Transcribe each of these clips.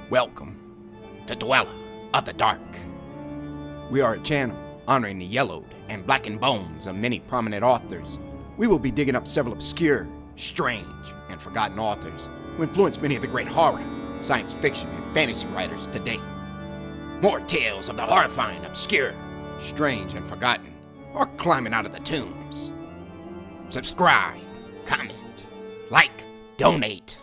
Welcome to Dweller of the Dark. We are a channel honoring the yellowed and blackened bones of many prominent authors. We will be digging up several obscure, strange, and forgotten authors who influenced many of the great horror, science fiction, and fantasy writers today. More tales of the horrifying, obscure, strange, and forgotten are climbing out of the tombs. Subscribe, comment, like, donate,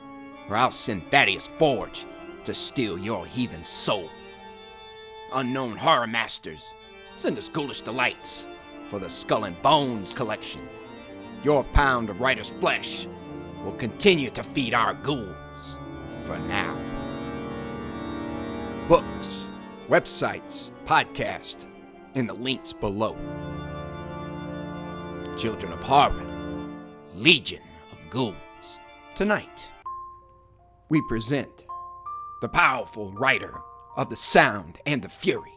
or I'll send Thaddeus Forge to steal your heathen soul. Unknown horror masters, send us ghoulish delights for the Skull and Bones collection. Your pound of writer's flesh will continue to feed our ghouls for now. Books, websites, podcast, in the links below. Children of Horror, Legion of Ghouls. Tonight, we present the powerful writer of The Sound and the Fury,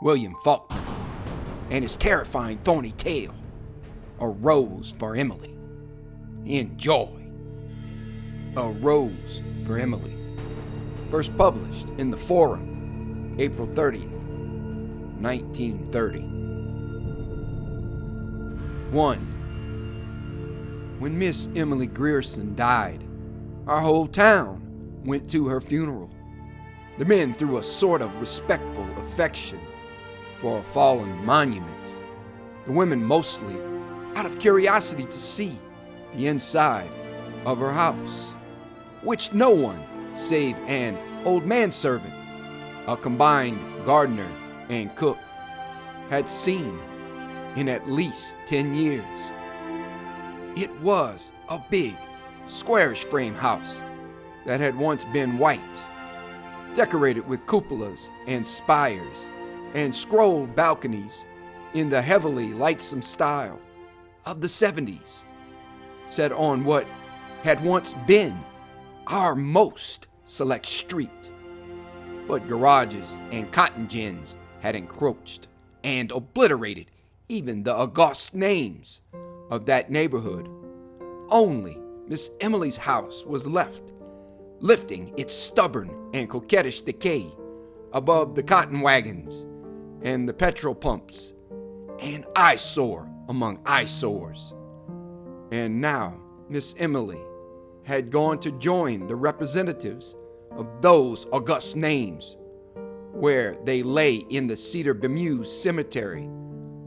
William Faulkner, and his terrifying thorny tale, A Rose for Emily. Enjoy. A Rose for Emily. First published in the Forum, April 30th, 1930. 1. When Miss Emily Grierson died, our whole town went to her funeral. The men threw a sort of respectful affection for a fallen monument. The women mostly out of curiosity to see the inside of her house, which no one save an old manservant, a combined gardener and cook, had seen in at least 10 years. It was a big, squarish frame house that had once been white, decorated with cupolas and spires and scrolled balconies in the heavily lightsome style of the 70s, set on what had once been our most select street. But garages and cotton gins had encroached and obliterated even the august names of that neighborhood. Only Miss Emily's house was left, lifting its stubborn and coquettish decay above the cotton wagons and the petrol pumps, an eyesore among eyesores. And now Miss Emily had gone to join the representatives of those august names, where they lay in the Cedar Bemused Cemetery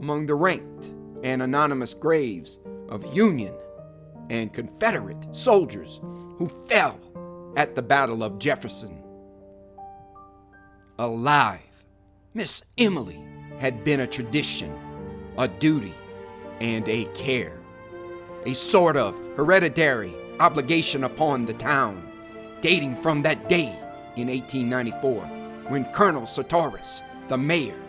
among the ranked and anonymous graves of Union and Confederate soldiers who fell at the Battle of Jefferson. Alive, Miss Emily had been a tradition, a duty, and a care, a sort of hereditary obligation upon the town, dating from that day in 1894 when Colonel Sartoris, the mayor,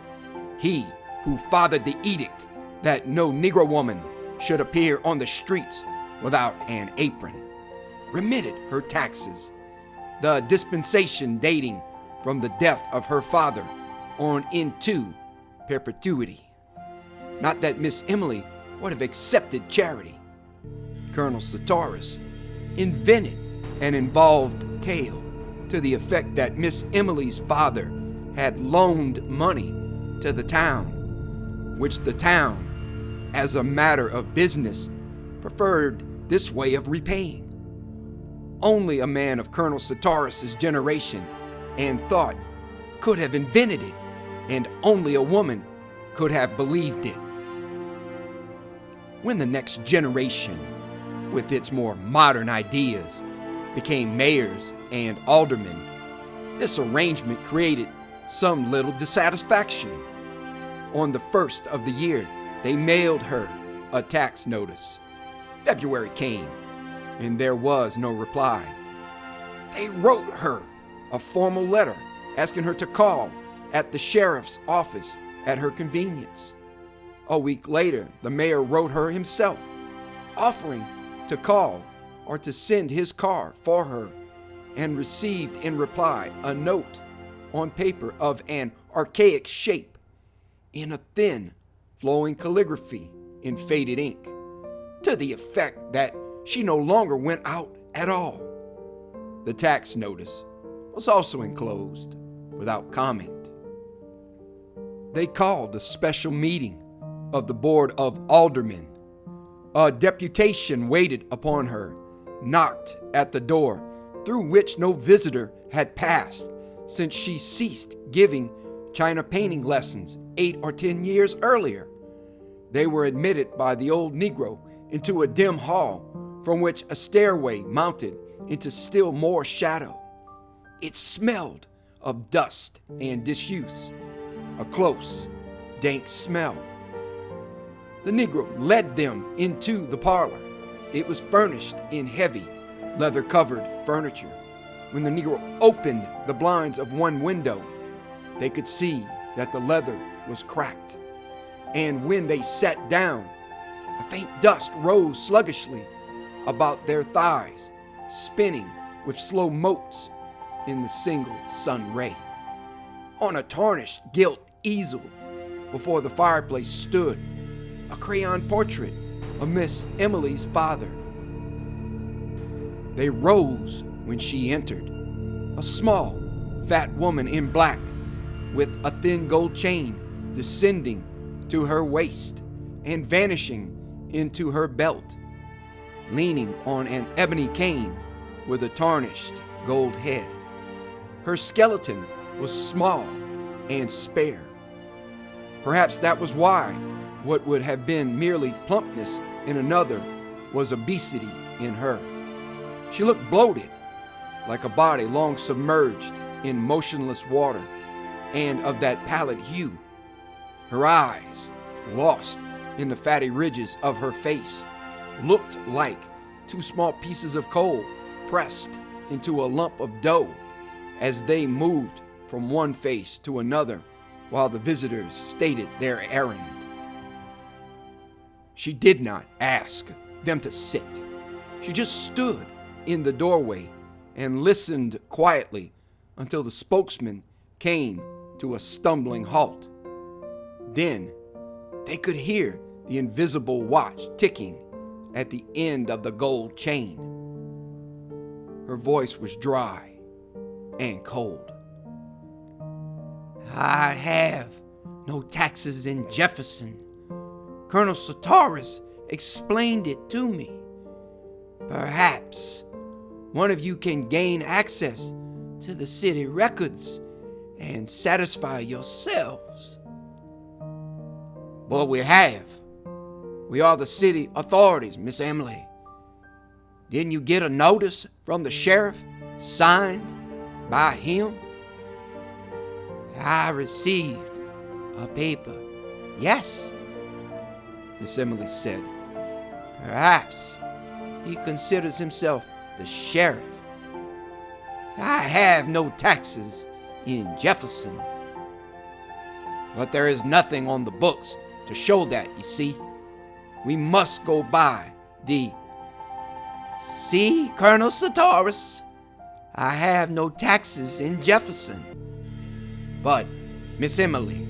he who fathered the edict that no Negro woman should appear on the streets without an apron, remitted her taxes, the dispensation dating from the death of her father on into perpetuity. Not that Miss Emily would have accepted charity. Colonel Sartoris invented an involved tale to the effect that Miss Emily's father had loaned money to the town, which the town, as a matter of business, preferred this way of repaying. Only a man of Colonel Sartoris' generation and thought could have invented it, and only a woman could have believed it. When the next generation, with its more modern ideas, became mayors and aldermen, this arrangement created some little dissatisfaction. On the first of the year, they mailed her a tax notice. February came, and there was no reply. They wrote her a formal letter asking her to call at the sheriff's office at her convenience. A week later, the mayor wrote her himself, offering to call or to send his car for her, and received in reply a note on paper of an archaic shape in a thin, flowing calligraphy in faded ink, to the effect that she no longer went out at all. The tax notice was also enclosed without comment. They called a special meeting of the Board of Aldermen. A deputation waited upon her, knocked at the door through which no visitor had passed since she ceased giving China painting lessons 8 or 10 years earlier. They were admitted by the old Negro into a dim hall from which a stairway mounted into still more shadow. It smelled of dust and disuse, a close, dank smell. The Negro led them into the parlor. It was furnished in heavy, leather-covered furniture. When the Negro opened the blinds of one window, they could see that the leather was cracked. And when they sat down, a faint dust rose sluggishly about their thighs, spinning with slow motes in the single sun ray. On a tarnished gilt easel before the fireplace stood a crayon portrait of Miss Emily's father. They rose when she entered, a small, fat woman in black with a thin gold chain descending to her waist and vanishing into her belt, leaning on an ebony cane with a tarnished gold head. Her skeleton was small and spare. Perhaps that was why what would have been merely plumpness in another was obesity in her. She looked bloated, like a body long submerged in motionless water, and of that pallid hue. Her eyes, lost in the fatty ridges of her face, looked like 2 small pieces of coal pressed into a lump of dough as they moved from one face to another while the visitors stated their errand. She did not ask them to sit. She just stood in the doorway and listened quietly until the spokesman came to a stumbling halt. Then they could hear the invisible watch ticking at the end of the gold chain. Her voice was dry and cold. "I have no taxes in Jefferson. Colonel Sartoris explained it to me. Perhaps one of you can gain access to the city records and satisfy yourselves." "But we have. We are the city authorities, Miss Emily. Didn't you get a notice from the sheriff signed by him?" "I received a paper, yes," Miss Emily said. "Perhaps he considers himself the sheriff. I have no taxes in Jefferson." "But there is nothing on the books to show that, you see. We must go by the..." "See, Colonel Sartoris, I have no taxes in Jefferson." "But, Miss Emily..."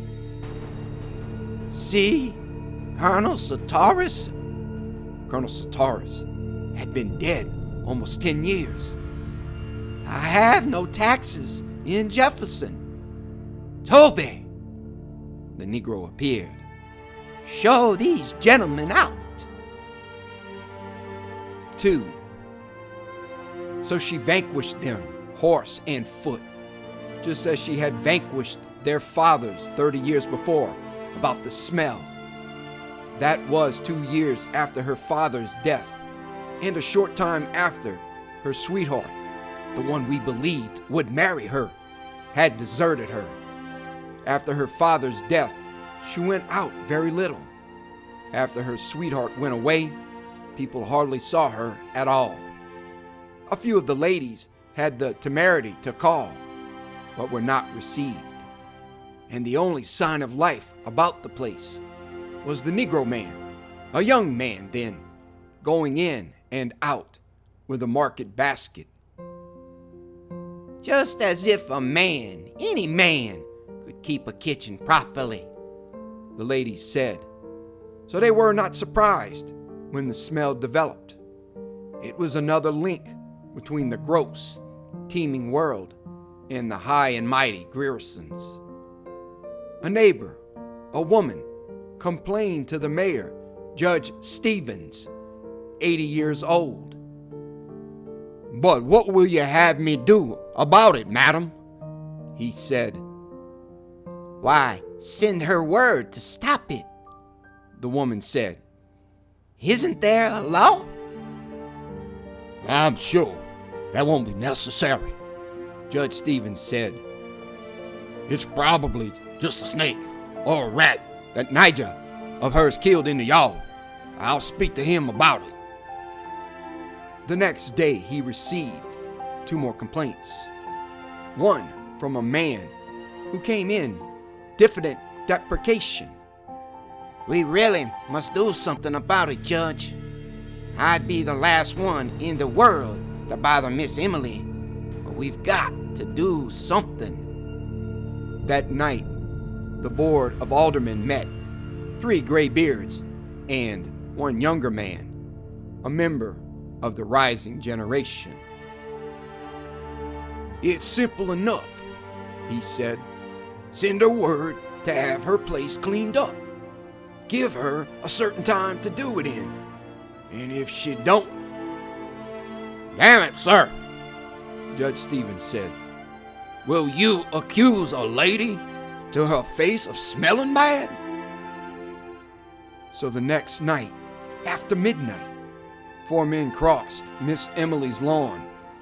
"See, Colonel Sartoris." Colonel Sartoris had been dead almost 10 years. "I have no taxes in Jefferson." "Toby," the Negro appeared, "show these gentlemen out." 2. So she vanquished them, horse and foot, just as she had vanquished their fathers 30 years before about the smell. That was 2 years after her father's death, and a short time after her sweetheart, the one we believed would marry her, had deserted her. After her father's death, she went out very little. After her sweetheart went away, people hardly saw her at all. A few of the ladies had the temerity to call, but were not received. And the only sign of life about the place was the Negro man, a young man then, going in and out with a market basket. "Just as if a man, any man, could keep a kitchen properly," the ladies said. So they were not surprised when the smell developed. It was another link between the gross, teeming world in the high and mighty Griersons. A neighbor, a woman, complained to the mayor, Judge Stevens, 80 years old. "But what will you have me do about it, madam?" he said. "Why, send her word to stop it," the woman said. "Isn't there a law?" "I'm sure that won't be necessary," Judge Stevens said. "It's probably just a snake or a rat that Nigel of hers killed in the yard. I'll speak to him about it." The next day he received 2 more complaints. One from a man who came in diffident deprecation. "We really must do something about it, Judge. I'd be the last one in the world to bother Miss Emily, but we've got to do something." That night, the board of aldermen met, 3 gray beards and 1 younger man, a member of the rising generation. "It's simple enough," he said. "Send her word to have her place cleaned up. Give her a certain time to do it in. And if she don't..." "Damn it, sir," Judge Stevens said. "Will you accuse a lady to her face of smelling bad?" So the next night, after midnight, 4 men crossed Miss Emily's lawn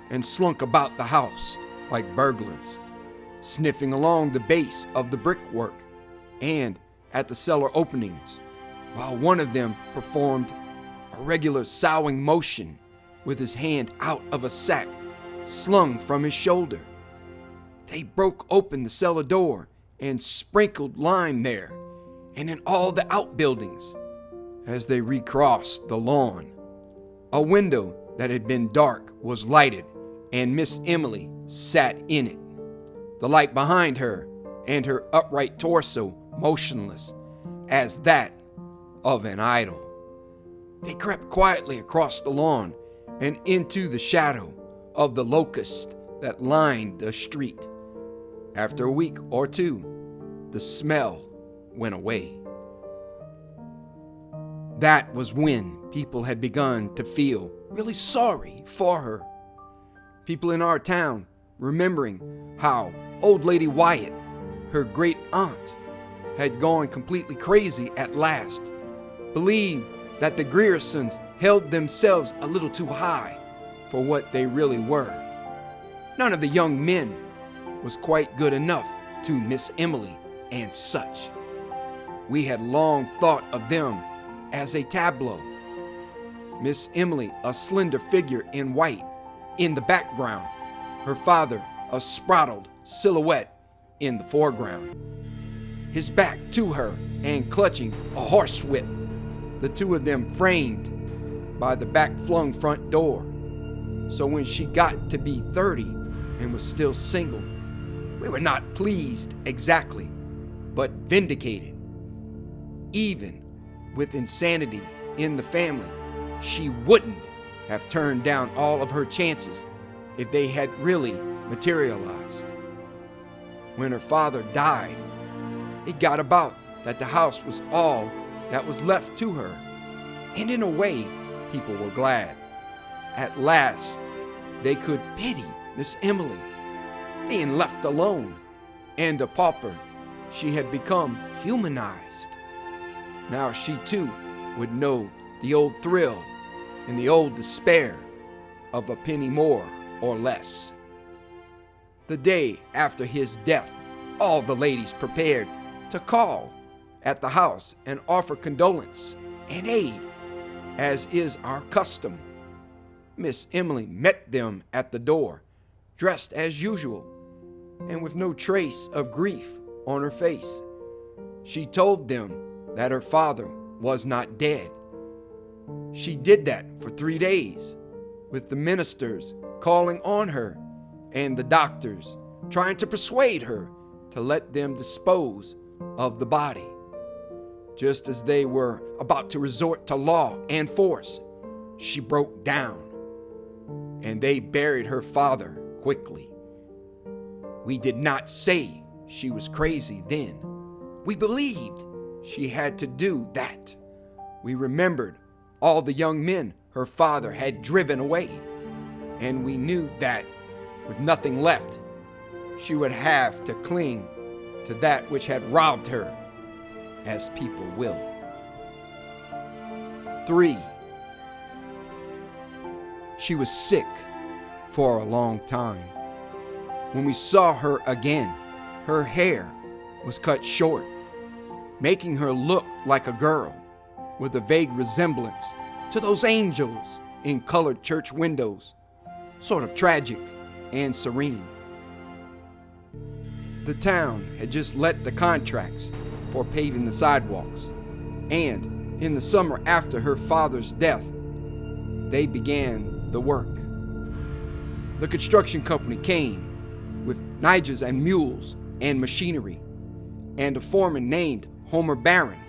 and slunk about the house like burglars, sniffing along the base of the brickwork and at the cellar openings, while one of them performed a regular soughing motion with his hand out of a sack slung from his shoulder. They broke open the cellar door and sprinkled lime there and in all the outbuildings. As they recrossed the lawn, a window that had been dark was lighted, and Miss Emily sat in it, the light behind her and her upright torso motionless as that of an idol. They crept quietly across the lawn and into the shadow of the locust that lined the street. After a week or 2, the smell went away. That was when people had begun to feel really sorry for her. People in our town remembering how old lady Wyatt, her great aunt, had gone completely crazy at last, believed that the Griersons held themselves a little too high for what they really were. None of the young men was quite good enough to Miss Emily and such. We had long thought of them as a tableau. Miss Emily, a slender figure in white, in the background, her father, a spraddled silhouette in the foreground, his back to her and clutching a horsewhip, the 2 of them framed by the back-flung front door. So when she got to be 30 and was still single, we were not pleased exactly, but vindicated. Even with insanity in the family, she wouldn't have turned down all of her chances if they had really materialized. When her father died, it got about that the house was all that was left to her, and in a way, people were glad. At last, they could pity Miss Emily, being left alone, and a pauper. She had become humanized. Now she too would know the old thrill and the old despair of a penny more or less. The day after his death, all the ladies prepared to call at the house and offer condolence and aid, as is our custom. Miss Emily met them at the door, dressed as usual, and with no trace of grief on her face. She told them that her father was not dead. She did that for 3 days, with the ministers calling on her and the doctors trying to persuade her to let them dispose of the body. Just as they were about to resort to law and force, she broke down, and they buried her father quickly. We did not say she was crazy then. We believed she had to do that. We remembered all the young men her father had driven away, and we knew that, with nothing left, she would have to cling to that which had robbed her, as people will. 3. She was sick for a long time. When we saw her again, her hair was cut short, making her look like a girl with a vague resemblance to those angels in colored church windows, sort of tragic and serene. The town had just let the contracts for paving the sidewalks, and in the summer after her father's death, they began the work. The construction company came with nigers and mules and machinery, and a foreman named Homer Barron,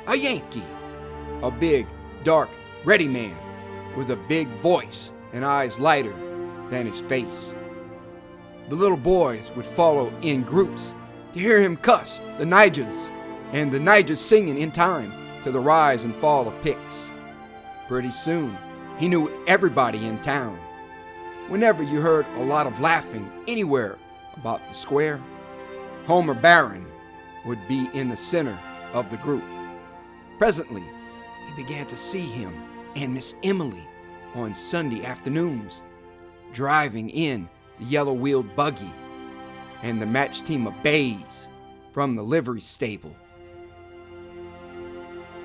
a Yankee, a big, dark, ready man with a big voice and eyes lighter than his face. The little boys would follow in groups to hear him cuss the nigers, and the nigers singing in time to the rise and fall of picks. Pretty soon, he knew everybody in town. Whenever you heard a lot of laughing anywhere about the square, Homer Barron would be in the center of the group. Presently, we began to see him and Miss Emily on Sunday afternoons, driving in the yellow-wheeled buggy and the matched team of bays from the livery stable.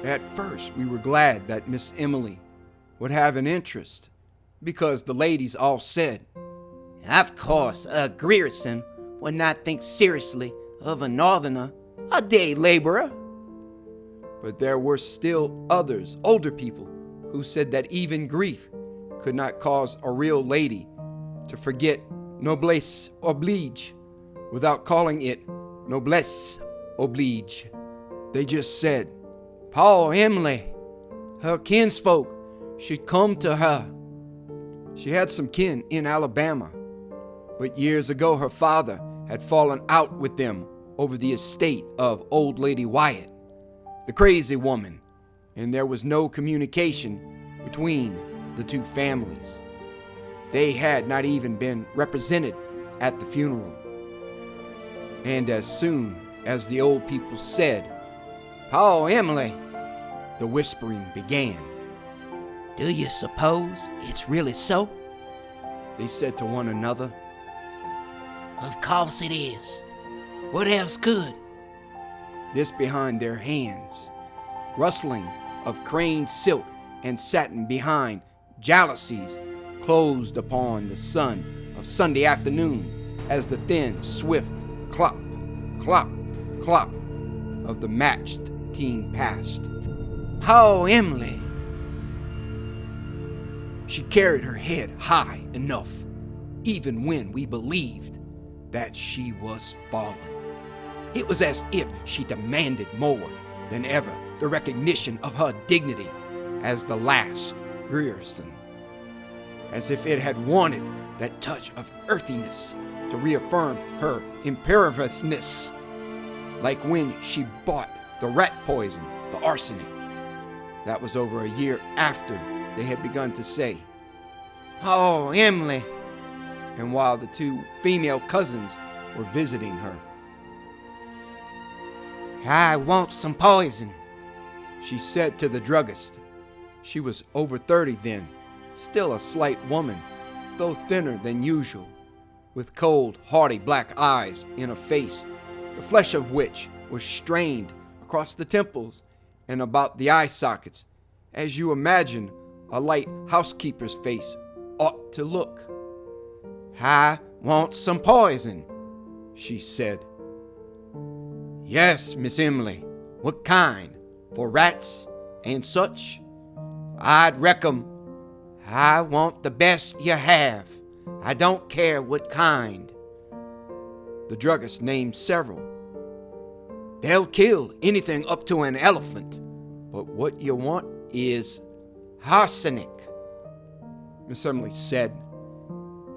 At first, we were glad that Miss Emily would have an interest, because the ladies all said, "Of course, a Grierson would not think seriously of a northerner, a day laborer." But there were still others, older people, who said that even grief could not cause a real lady to forget noblesse oblige without calling it noblesse oblige. They just said, "Poor Emily, her kinsfolk should come to her." She had some kin in Alabama, but years ago her father had fallen out with them over the estate of old Lady Wyatt, the crazy woman, and there was no communication between the two families. They had not even been represented at the funeral. And as soon as the old people said, "Poor Emily," the whispering began. "Do you suppose it's really so?" they said to one another. "Of course it is. What else could?" This behind their hands, rustling of craned silk and satin behind jalousies closed upon the sun of Sunday afternoon as the thin, swift clop, clop, clop of the matched team passed. "How, Emily!" She carried her head high enough, even when we believed that she was fallen. It was as if she demanded more than ever the recognition of her dignity as the last Grierson, as if it had wanted that touch of earthiness to reaffirm her imperiousness, like when she bought the rat poison, the arsenic. That was over a year after they had begun to say, "Oh, Emily," and while the two female cousins were visiting her. "I want some poison," she said to the druggist. She was over 30 then, still a slight woman, though thinner than usual, with cold, haughty black eyes in a face, the flesh of which was strained across the temples and about the eye sockets, as you imagine a light housekeeper's face ought to look. "I want some poison," she said. "Yes, Miss Emily. What kind? For rats and such?" "I'd reckon I want the best you have. I don't care what kind." The druggist named several. "They'll kill anything up to an elephant, but what you want is arsenic," Miss Emily said.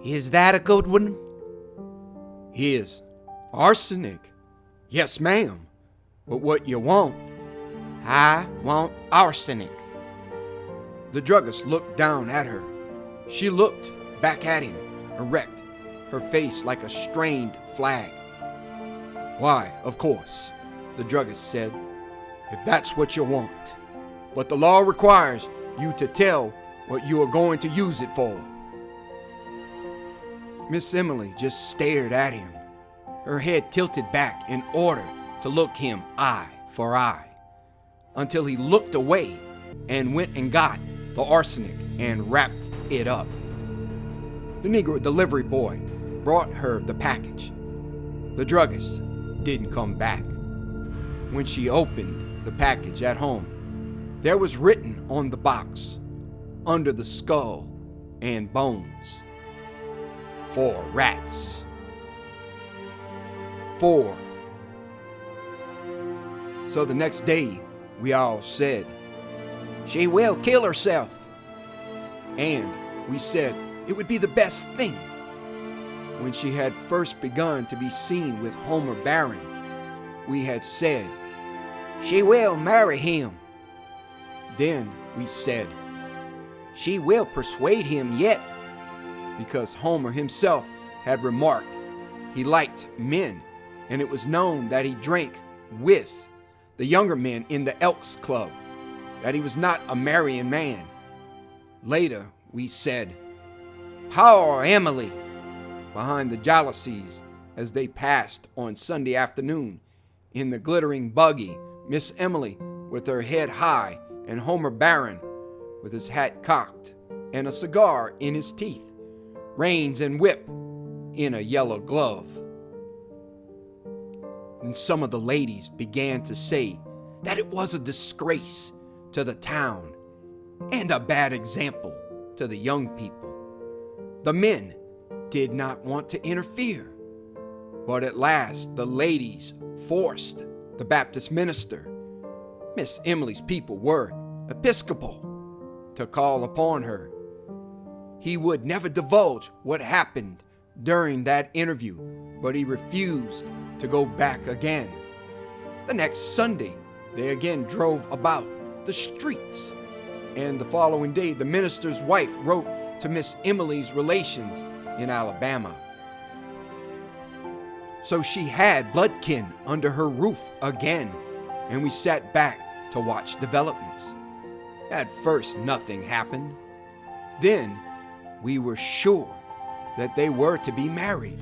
"Is that a good one?" Here's arsenic. Yes, ma'am. But what you want? I want arsenic. The druggist looked down at her. She looked back at him, erect, her face like a strained flag. Why, of course, the druggist said, if that's what you want. But the law requires you to tell what you are going to use it for. Miss Emily just stared at him, her head tilted back in order to look him eye for eye, until he looked away and went and got the arsenic and wrapped it up. The Negro delivery boy brought her the package. The druggist didn't come back. When she opened the package at home, there was written on the box, under the skull and bones, "For rats." 4. So the next day, we all said, She will kill herself. and we said it would be the best thing. When she had first begun to be seen with Homer Barron, we had said, She will marry him. then we said, She will persuade him yet. because Homer himself had remarked he liked men, and it was known that he drank with the younger men in the Elks Club, that he was not a marrying man. Later, we said, Poor Emily. behind the jalousies as they passed on Sunday afternoon in the glittering buggy, Miss Emily with her head high and Homer Barron with his hat cocked and a cigar in his teeth, reins and whip in a yellow glove. And some of the ladies began to say that it was a disgrace to the town and a bad example to the young people. The men did not want to interfere, but at last the ladies forced the Baptist minister, Miss Emily's people were Episcopal, to call upon her. He would never divulge what happened during that interview, but he refused to go back again. The next Sunday, they again drove about the streets, and the following day, the minister's wife wrote to Miss Emily's relations in Alabama. So she had bloodkin under her roof again, and we sat back to watch developments. At first, nothing happened. Then, we were sure that they were to be married.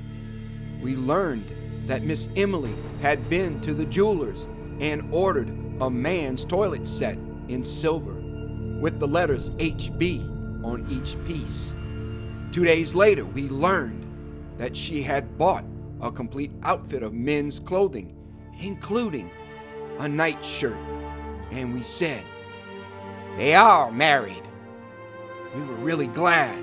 We learned that Miss Emily had been to the jeweler's and ordered a man's toilet set in silver with the letters HB on each piece. 2 days later, we learned that she had bought a complete outfit of men's clothing, including a nightshirt, and we said, They are married. we were really glad.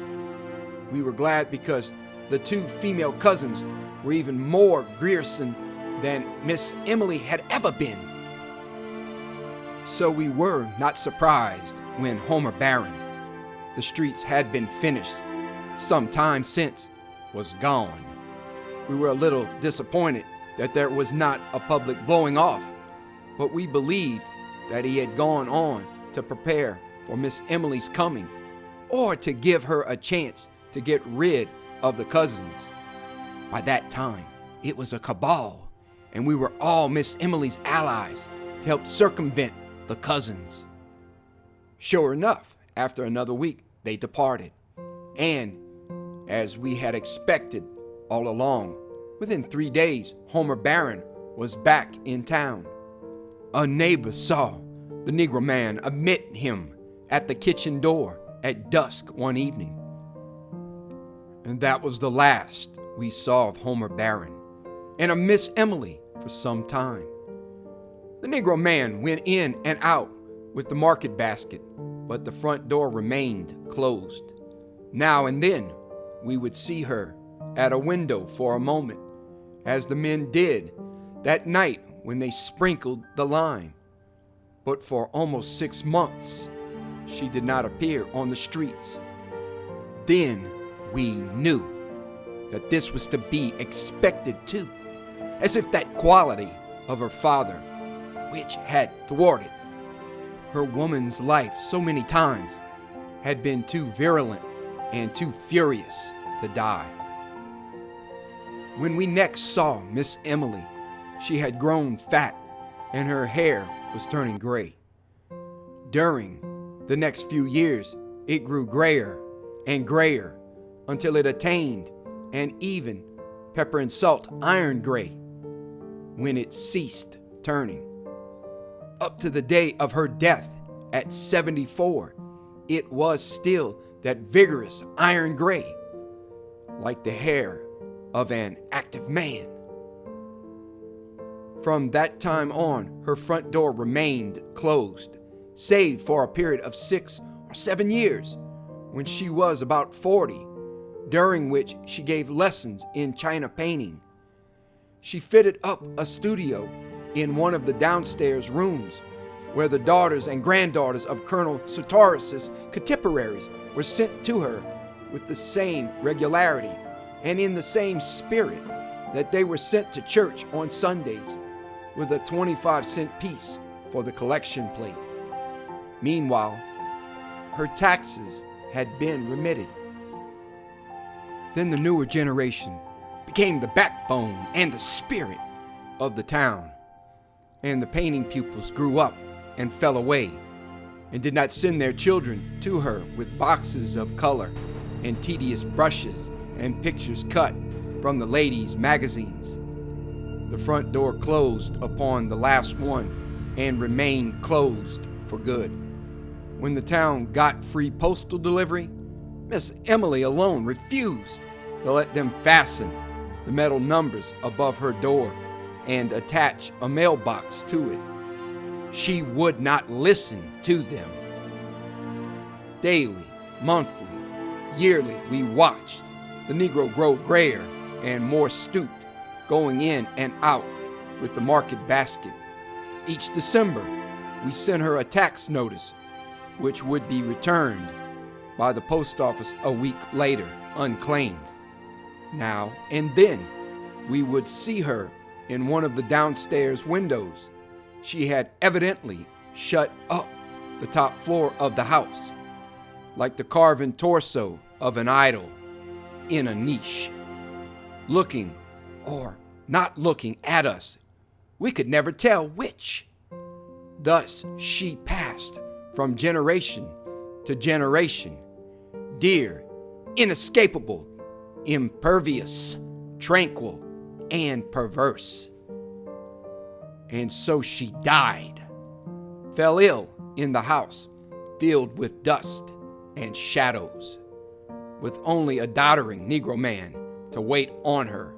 We were glad because the two female cousins were even more Grierson than Miss Emily had ever been. So we were not surprised when Homer Barron, the streets had been finished some time since, was gone. We were a little disappointed that there was not a public blowing off, but we believed that he had gone on to prepare for Miss Emily's coming, or to give her a chance to get rid of the cousins. By that time, it was a cabal, and we were all Miss Emily's allies to help circumvent the cousins. Sure enough, after another week, they departed, and as we had expected all along, within 3 days, Homer Barron was back in town. A neighbor saw the Negro man admit him at the kitchen door at dusk one evening. And that was the last we saw of Homer Barron and of Miss Emily for some time. The Negro man went in and out with the market basket, but the front door remained closed. Now and then, we would see her at a window for a moment, as the men did that night when they sprinkled the lime. But for almost 6 months, she did not appear on the streets. Then we knew. that this was to be expected too, as if that quality of her father, which had thwarted her woman's life so many times, had been too virulent and too furious to die. When we next saw Miss Emily, she had grown fat and her hair was turning gray. During the next few years, it grew grayer and grayer until it attained an even pepper and salt iron gray when it ceased turning. Up to the day of her death at 74, it was still that vigorous iron gray, like the hair of an active man. From that time on, her front door remained closed, save for a period of 6 or 7 years when she was about 40, during which she gave lessons in China painting. She fitted up a studio in one of the downstairs rooms where the daughters and granddaughters of Colonel Sartorius' contemporaries were sent to her with the same regularity and in the same spirit that they were sent to church on Sundays with a 25-cent piece for the collection plate. Meanwhile, her taxes had been remitted. Then the newer generation became the backbone and the spirit of the town, and the painting pupils grew up and fell away and did not send their children to her with boxes of color and tedious brushes and pictures cut from the ladies' magazines. The front door closed upon the last one and remained closed for good. When the town got free postal delivery, Miss Emily alone refused to let them fasten the metal numbers above her door and attach a mailbox to it. She would not listen to them. Daily, monthly, yearly, we watched the Negro grow grayer and more stooped, going in and out with the market basket. Each December, we sent her a tax notice, which would be returned by the post office a week later, unclaimed. Now and then, we would see her in one of the downstairs windows. She had evidently shut up the top floor of the house, like the carven torso of an idol in a niche, looking or not looking at us. We could never tell which. Thus she passed from generation to generation, dear, inescapable, impervious, tranquil, and perverse. And so she died, fell ill in the house filled with dust and shadows, with only a doddering Negro man to wait on her.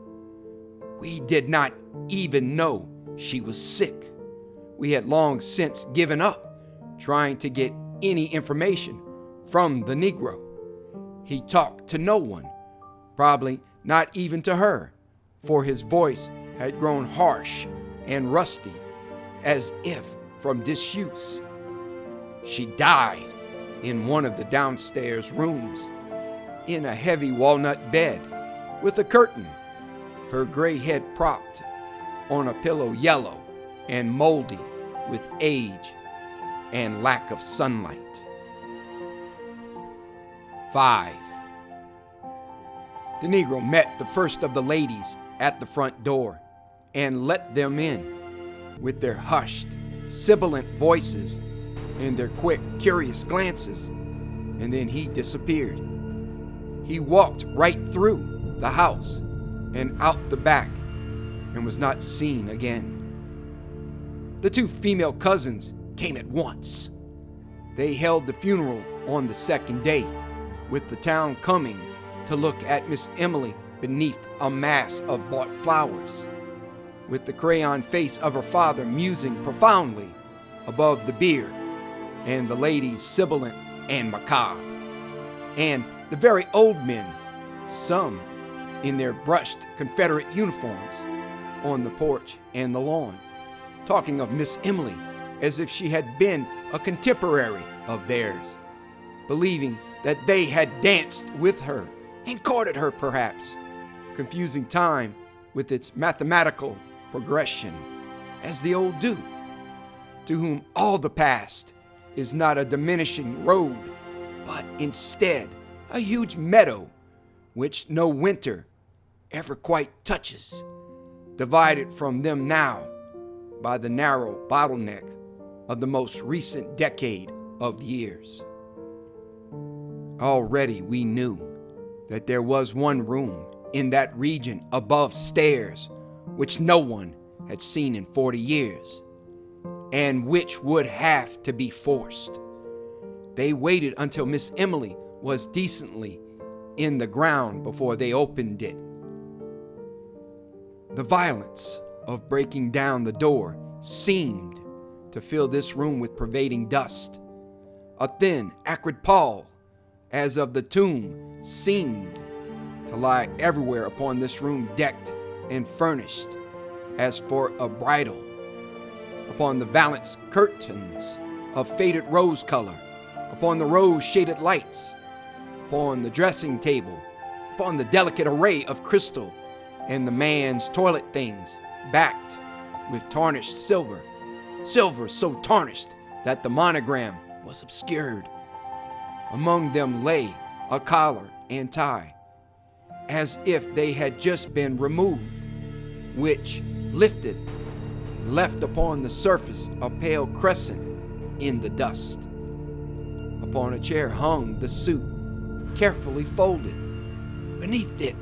We did not even know she was sick. We had long since given up trying to get any information from the Negro. He talked to no one, probably not even to her, for his voice had grown harsh and rusty, as if from disuse. She died in one of the downstairs rooms, in a heavy walnut bed with a curtain, her gray head propped on a pillow yellow and moldy with age and lack of sunlight. 5. The Negro met the first of the ladies at the front door and let them in with their hushed, sibilant voices and their quick, curious glances, and then he disappeared. He walked right through the house and out the back and was not seen again. The 2 female cousins came at once. They held the funeral on the second day, with the town coming to look at Miss Emily beneath a mass of bought flowers, with the crayon face of her father musing profoundly above the bier, and the ladies sibilant and macabre, and the very old men, some in their brushed Confederate uniforms, on the porch and the lawn, talking of Miss Emily as if she had been a contemporary of theirs, believing that they had danced with her and courted her perhaps, confusing time with its mathematical progression, as the old do, to whom all the past is not a diminishing road, but instead a huge meadow which no winter ever quite touches, divided from them now by the narrow bottleneck of the most recent decade of years. Already we knew that there was one room in that region above stairs which no one had seen in 40 years, and which would have to be forced. They waited until Miss Emily was decently in the ground before they opened it. The violence of breaking down the door seemed to fill this room with pervading dust. A thin, acrid pall, as of the tomb, seemed to lie everywhere upon this room, decked and furnished as for a bridal. Upon the valance curtains of faded rose color, upon the rose-shaded lights, upon the dressing table, upon the delicate array of crystal and the man's toilet things, backed with tarnished silver, silver so tarnished that the monogram was obscured. Among them lay a collar and tie, as if they had just been removed, which, lifted, left upon the surface a pale crescent in the dust. Upon a chair hung the suit, carefully folded. Beneath it,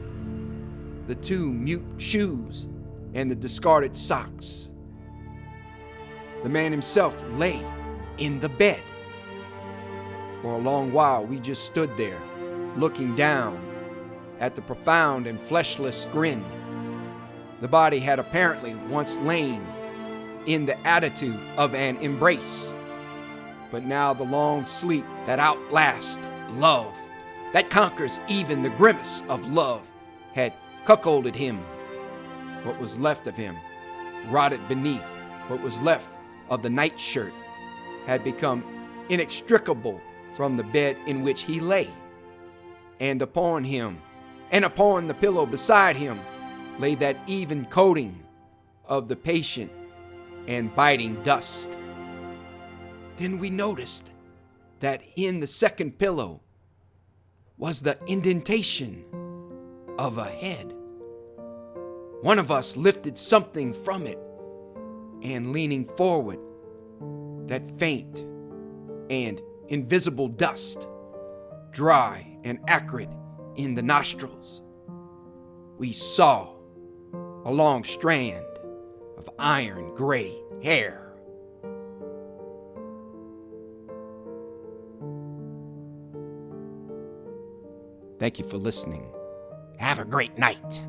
the two mute shoes and the discarded socks. The man himself lay in the bed. For a long while we just stood there, looking down at the profound and fleshless grin. The body had apparently once lain in the attitude of an embrace, but now the long sleep that outlasts love, that conquers even the grimace of love, had cuckolded him. What was left of him, rotted beneath what was left of the nightshirt, had become inextricable from the bed in which he lay. And upon him, and upon the pillow beside him, lay that even coating of the patient and biting dust. Then we noticed that in the second pillow was the indentation of a head. One of us lifted something from it, and leaning forward, that faint and invisible dust, dry and acrid in the nostrils, we saw a long strand of iron gray hair. Thank you for listening. Have a great night.